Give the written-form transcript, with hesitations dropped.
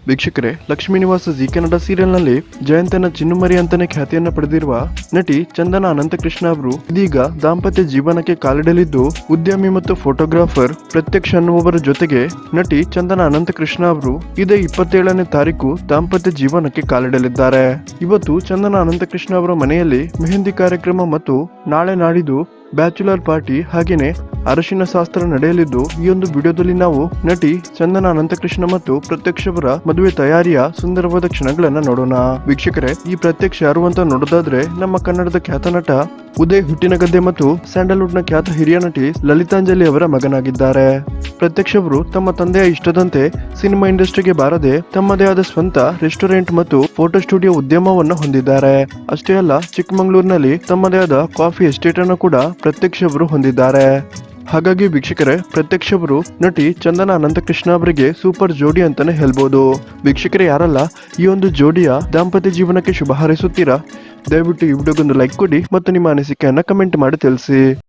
ವೀಕ್ಷಕರೇ, ಲಕ್ಷ್ಮೀ ನಿವಾಸ ಜಿ ಕನ್ನಡ ಸೀರಿಯಲ್ನಲ್ಲಿ ಜಯಂತನ ಚಿನ್ನುಮರಿ ಅಂತಾನೆ ಖ್ಯಾತಿಯನ್ನ ಪಡೆದಿರುವ ನಟಿ ಚಂದನ ಅನಂತಕೃಷ್ಣ ಅವರು ಇದೀಗ ದಾಂಪತ್ಯ ಜೀವನಕ್ಕೆ ಕಾಲಿಡಲಿದ್ದು, ಉದ್ಯಮಿ ಮತ್ತು ಫೋಟೋಗ್ರಾಫರ್ ಪ್ರತ್ಯಕ್ಷ ಅನ್ನುವವರ ಜೊತೆಗೆ ನಟಿ ಚಂದನ ಅನಂತಕೃಷ್ಣ ಅವರು ಇದೇ 27ನೇ ತಾರೀಕು ದಾಂಪತ್ಯ ಜೀವನಕ್ಕೆ ಕಾಲಿಡಲಿದ್ದಾರೆ. ಇವತ್ತು ಚಂದನ ಅನಂತಕೃಷ್ಣ ಅವರ ಮನೆಯಲ್ಲಿ ಮೆಹಂದಿ ಕಾರ್ಯಕ್ರಮ ಮತ್ತು ನಾಳೆ ನಾಡಿದ್ದು ಬ್ಯಾಚುಲರ್ ಪಾರ್ಟಿ ಹಾಗೇನೆ ಅರಶಿನ ಶಾಸ್ತ್ರ ನಡೆಯಲಿದ್ದು, ಈ ಒಂದು ವಿಡಿಯೋದಲ್ಲಿ ನಾವು ನಟಿ ಚಂದನ ಅನಂತಕೃಷ್ಣ ಮತ್ತು ಪ್ರತ್ಯಕ್ಷ ಅವರ ಮದುವೆ ತಯಾರಿಯ ಸುಂದರವಾದ ಕ್ಷಣಗಳನ್ನ ನೋಡೋಣ. ವೀಕ್ಷಕರೇ, ಈ ಪ್ರತ್ಯಕ್ಷ ಯಾರು ಅಂತ ನೋಡೋದಾದ್ರೆ ನಮ್ಮ ಕನ್ನಡದ ಖ್ಯಾತ ನಟ ಉದಯ್ ಹುಟ್ಟಿನಗದ್ದೆ ಮತ್ತು ಸ್ಯಾಂಡಲ್ವುಡ್ ನ ಖ್ಯಾತ ಹಿರಿಯ ನಟಿ ಲಲಿತಾಂಜಲಿ ಅವರ ಮಗನಾಗಿದ್ದಾರೆ. ಪ್ರತ್ಯಕ್ಷ ಅವರು ತಮ್ಮ ತಂದೆಯ ಇಷ್ಟದಂತೆ ಸಿನಿಮಾ ಇಂಡಸ್ಟ್ರಿಗೆ ಬಾರದೆ ತಮ್ಮದೇ ಆದ ಸ್ವಂತ ರೆಸ್ಟೋರೆಂಟ್ ಮತ್ತು ಫೋಟೋ ಸ್ಟುಡಿಯೋ ಉದ್ಯಮವನ್ನು ಹೊಂದಿದ್ದಾರೆ. ಅಷ್ಟೇ ಅಲ್ಲ, ಚಿಕ್ಕಮಗಳೂರಿನಲ್ಲಿ ತಮ್ಮದೇ ಆದ ಕಾಫಿ ಎಸ್ಟೇಟ್ ಅನ್ನು ಕೂಡ ಪ್ರತ್ಯಕ್ಷ ಅವರು ಹೊಂದಿದ್ದಾರೆ. ಹಾಗಾಗಿ ವೀಕ್ಷಕರೇ, ಪ್ರತ್ಯಕ್ಷ ಅವರು ನಟಿ ಚಂದನ ಅನಂತಕೃಷ್ಣ ಅವರಿಗೆ ಸೂಪರ್ ಜೋಡಿ ಅಂತಾನೆ ಹೇಳ್ಬೋದು. ವೀಕ್ಷಕರೇ, ಯಾರಲ್ಲ ಈ ಒಂದು ಜೋಡಿಯ ದಾಂಪತ್ಯ ಜೀವನಕ್ಕೆ ಶುಭ ಹಾರೈಸುತ್ತೀರಾ? ದಯವಿಟ್ಟು ಈ ವಿಡಿಯೋಗೊಂದು ಲೈಕ್ ಕೊಡಿ ಮತ್ತು ನಿಮ್ಮ ಅನಿಸಿಕೆಯನ್ನ ಕಮೆಂಟ್ ಮಾಡಿ ತಿಳಿಸಿ.